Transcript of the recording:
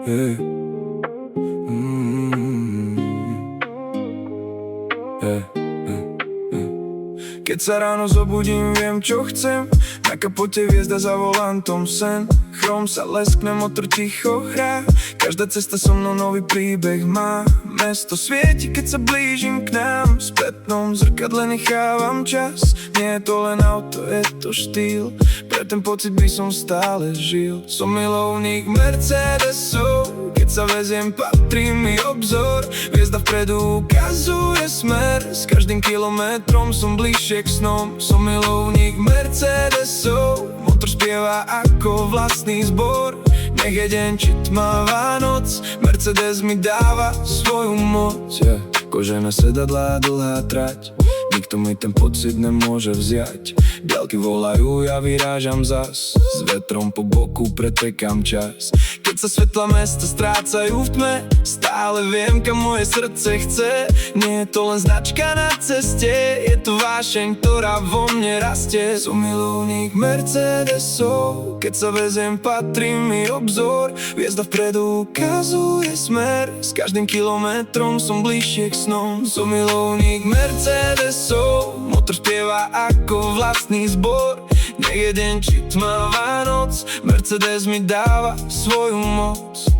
Yeah. Yeah. Keď sa ráno zobudím, viem čo chcem. Na kapote hviezda za volantom sen. Chrom sa leskne, motor ticho hrá. Každá cesta so mnou nový príbeh má. Mesto svieti, keď sa blížim k nám. V spätnom zrkadle nechávam čas. Nie je to len auto, je to štýl. Pre ten pocit by som stále žil. Som milovník Mercedesov. Keď sa veziem, patrí mi obzor. Hviezda vpredu ukazuje smer. S každým kilometrom som bližšie k snom. Som milovník Mercedesov. Motor spieva ako vlastný zbor. Nech je deň či tmavá noc, Mercedes mi dáva svoju moc. Kožené sedadlá, dlhá trať, nikto mi ten pocit nemôže vziať. Ďalky volajú, ja vyrážam zas, s vetrom po boku pretekám čas. Keď sa svetla mesta strácajú v tme, stále viem, kam moje srdce chce. Nie je to len značka na ceste, je to vášeň, ktorá vo mne rastie. Som milovník Mercedesov, keď sa veziem, patrí mi obzor. Hviezda vpredu ukazuje smer, s každým kilometrom som bližšie k snom. Som milovník Mercedesov, motor spieva ako vlastný zbor. Nech je deň či tmavá noc, Mercedes mi dáva svoju moc.